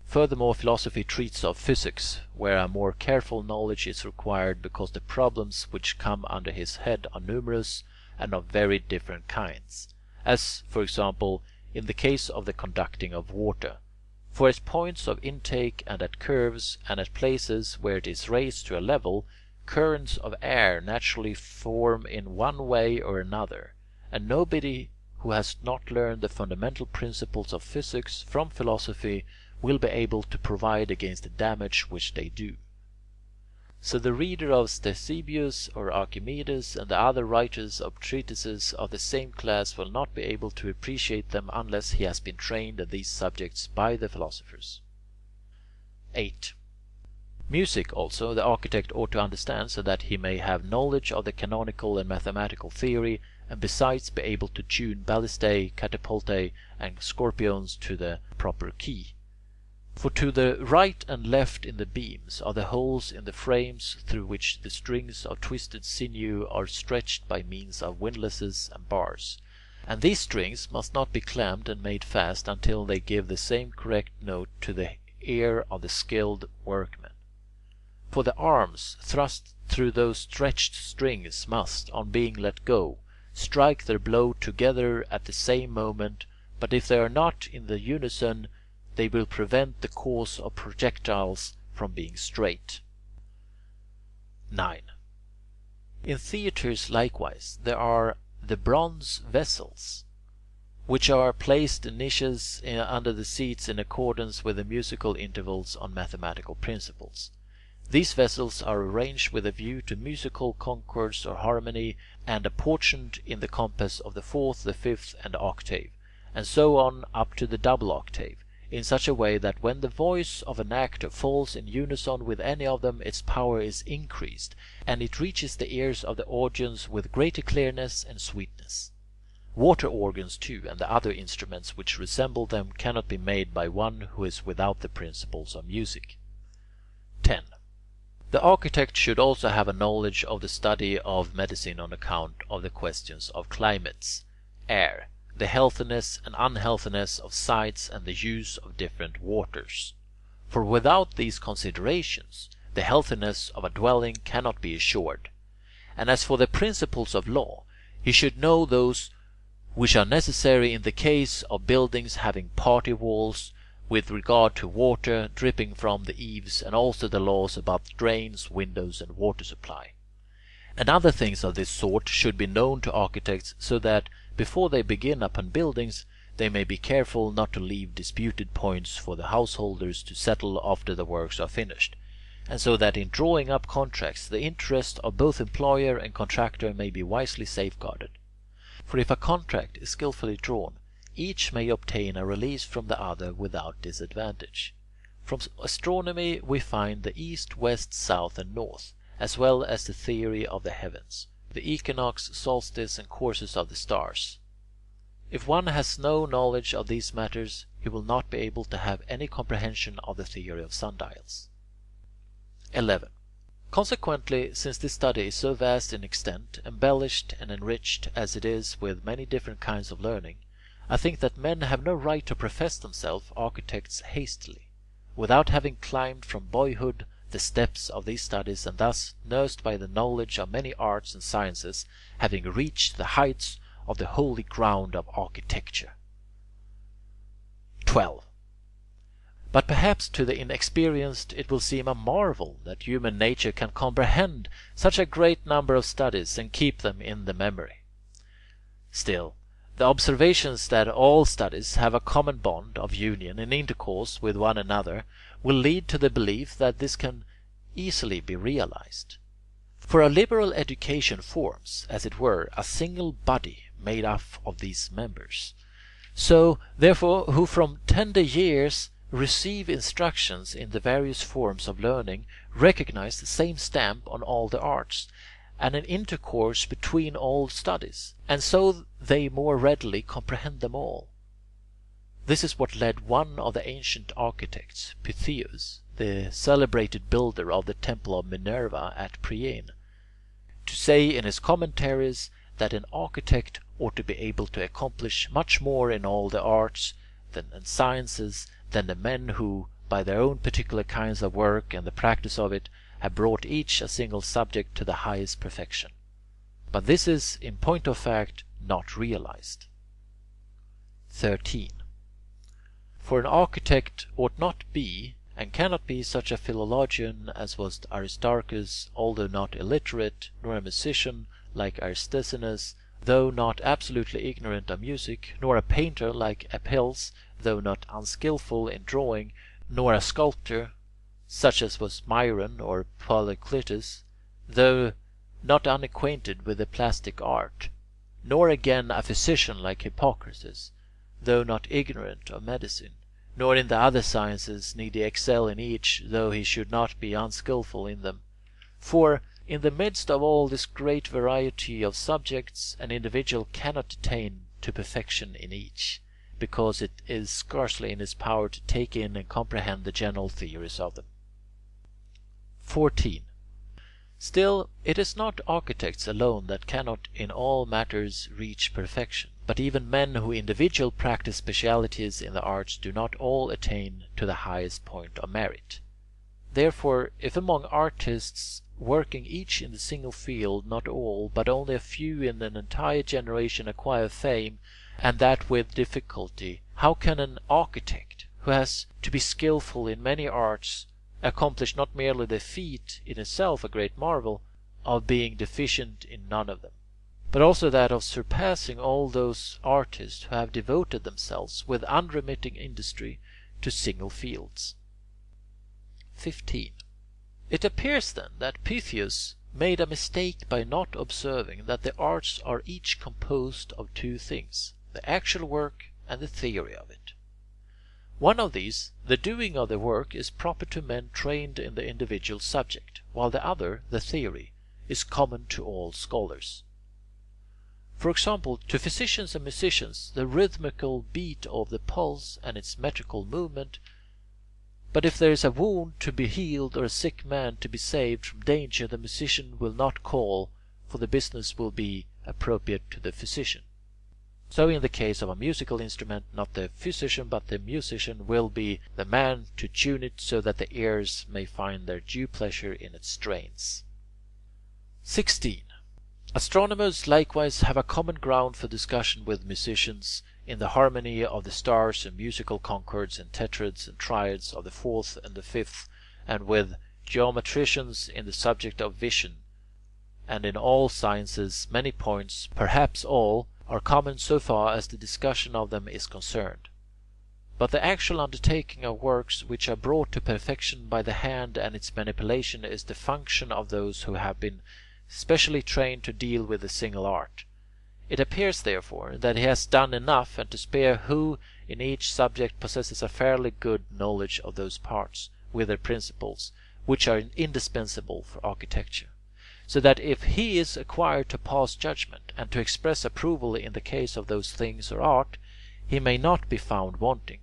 Furthermore, philosophy treats of physics, where a more careful knowledge is required because the problems which come under his head are numerous and of very different kinds, as, for example, in the case of the conducting of water. For at points of intake and at curves and at places where it is raised to a level, currents of air naturally form in one way or another, and nobody who has not learned the fundamental principles of physics from philosophy will be able to provide against the damage which they do. So the reader of Ctesibius or Archimedes and the other writers of treatises of the same class will not be able to appreciate them unless he has been trained in these subjects by the philosophers. 8. Music also the architect ought to understand, so that he may have knowledge of the canonical and mathematical theory, and besides be able to tune ballistae, catapultae, and scorpiones to the proper key. For to the right and left in the beams are the holes in the frames through which the strings of twisted sinew are stretched by means of windlasses and bars, and these strings must not be clamped and made fast until they give the same correct note to the ear of the skilled workman. For the arms thrust through those stretched strings must, on being let go, strike their blow together at the same moment, but if they are not in the unison, they will prevent the course of projectiles from being straight. 9. In theatres likewise there are the bronze vessels, which are placed in niches under the seats in accordance with the musical intervals on mathematical principles. These vessels are arranged with a view to musical concords or harmony, and apportioned in the compass of the fourth, the fifth, and the octave, and so on up to the double octave, in such a way that when the voice of an actor falls in unison with any of them, its power is increased, and it reaches the ears of the audience with greater clearness and sweetness. Water organs too, and the other instruments which resemble them, cannot be made by one who is without the principles of music. 10. The architect should also have a knowledge of the study of medicine on account of the questions of climates, air, the healthiness and unhealthiness of sites, and the use of different waters. For without these considerations, the healthiness of a dwelling cannot be assured. And as for the principles of law, he should know those which are necessary in the case of buildings having party walls, with regard to water dripping from the eaves, and also the laws about drains, windows, and water supply. And other things of this sort should be known to architects, so that, before they begin upon buildings, they may be careful not to leave disputed points for the householders to settle after the works are finished, and so that in drawing up contracts the interest of both employer and contractor may be wisely safeguarded. For if a contract is skilfully drawn, each may obtain a release from the other without disadvantage. From astronomy we find the east, west, south, and north, as well as the theory of the heavens, the equinox, solstice, and courses of the stars. If one has no knowledge of these matters, he will not be able to have any comprehension of the theory of sundials. 11. Consequently, since this study is so vast in extent, embellished and enriched as it is with many different kinds of learning, I think that men have no right to profess themselves architects hastily, without having climbed from boyhood the steps of these studies, and thus, nursed by the knowledge of many arts and sciences, having reached the heights of the holy ground of architecture. 12. But perhaps to the inexperienced it will seem a marvel that human nature can comprehend such a great number of studies and keep them in the memory. Still, the observations that all studies have a common bond of union and intercourse with one another will lead to the belief that this can easily be realized. For a liberal education forms, as it were, a single body made up of these members. So, therefore, who from tender years receive instructions in the various forms of learning recognize the same stamp on all the arts, and an intercourse between all studies, and so they more readily comprehend them all. This is what led one of the ancient architects, Pytheus, the celebrated builder of the temple of Minerva at Priene, to say in his commentaries that an architect ought to be able to accomplish much more in all the arts and sciences than the men who, by their own particular kinds of work and the practice of it, have brought each a single subject to the highest perfection. But this is, in point of fact, not realized. 13. For an architect ought not be, and cannot be, such a philologian as was Aristarchus, although not illiterate, nor a musician like Aristoxenus, though not absolutely ignorant of music, nor a painter like Apelles, though not unskilful in drawing, nor a sculptor such as was Myron or Polycletus, though not unacquainted with the plastic art, nor again a physician like Hippocrates, though not ignorant of medicine, nor in the other sciences need he excel in each, though he should not be unskilful in them. For in the midst of all this great variety of subjects, an individual cannot attain to perfection in each, because it is scarcely in his power to take in and comprehend the general theories of them. 14. Still, it is not architects alone that cannot in all matters reach perfection, but even men who individually practice specialities in the arts do not all attain to the highest point of merit. Therefore, if among artists working each in the single field not all, but only a few in an entire generation acquire fame, and that with difficulty, how can an architect, who has to be skilful in many arts, accomplish not merely the feat, in itself a great marvel, of being deficient in none of them, but also that of surpassing all those artists who have devoted themselves with unremitting industry to single fields? 15. It appears then that Pythius made a mistake by not observing that the arts are each composed of two things, the actual work and the theory of it. One of these, the doing of the work, is proper to men trained in the individual subject, while the other, the theory, is common to all scholars. For example, to physicians and musicians, the rhythmical beat of the pulse and its metrical movement. But if there is a wound to be healed or a sick man to be saved from danger, the musician will not call, for the business will be appropriate to the physician. So in the case of a musical instrument, not the physician but the musician will be the man to tune it so that the ears may find their due pleasure in its strains. 16. Astronomers likewise have a common ground for discussion with musicians in the harmony of the stars and musical concords and tetrads and triads of the fourth and the fifth, and with geometricians in the subject of vision. And in all sciences many points, perhaps all, are common so far as the discussion of them is concerned. But the actual undertaking of works which are brought to perfection by the hand and its manipulation is the function of those who have been specially trained to deal with a single art. It appears, therefore, that he has done enough and to spare who in each subject possesses a fairly good knowledge of those parts, with their principles, which are indispensable for architecture, so that if he is acquired to pass judgment and to express approval in the case of those things or art, he may not be found wanting.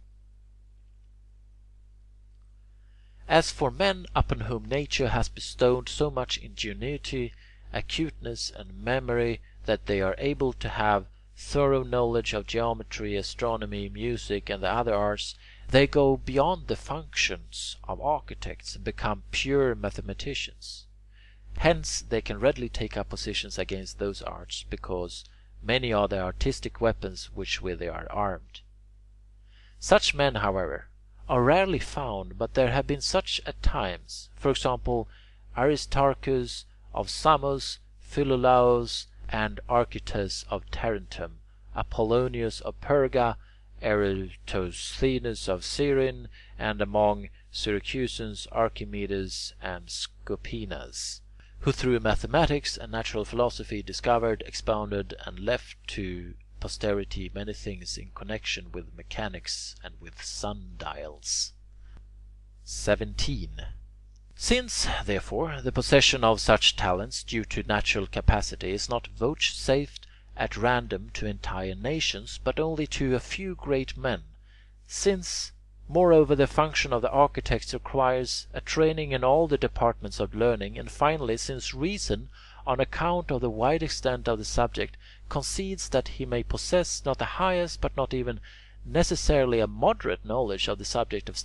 As for men upon whom nature has bestowed so much ingenuity, acuteness, and memory that they are able to have thorough knowledge of geometry, astronomy, music, and the other arts, they go beyond the functions of architects and become pure mathematicians. Hence they can readily take up positions against those arts, because many are the artistic weapons which with they are armed. Such men, however, are rarely found, but there have been such at times, for example, Aristarchus of Samos, Philolaus and Archytas of Tarentum, Apollonius of Perga, Eratosthenes of Cyrene, and among Syracusans Archimedes and Scopinas, who through mathematics and natural philosophy discovered, expounded, and left to posterity many things in connection with mechanics and with sundials. 17. Since, therefore, the possession of such talents due to natural capacity is not vouchsafed at random to entire nations, but only to a few great men, since, moreover, the function of the architect requires a training in all the departments of learning, and finally, since reason, on account of the wide extent of the subject, concedes that he may possess not the highest but not even necessarily a moderate knowledge of the subject of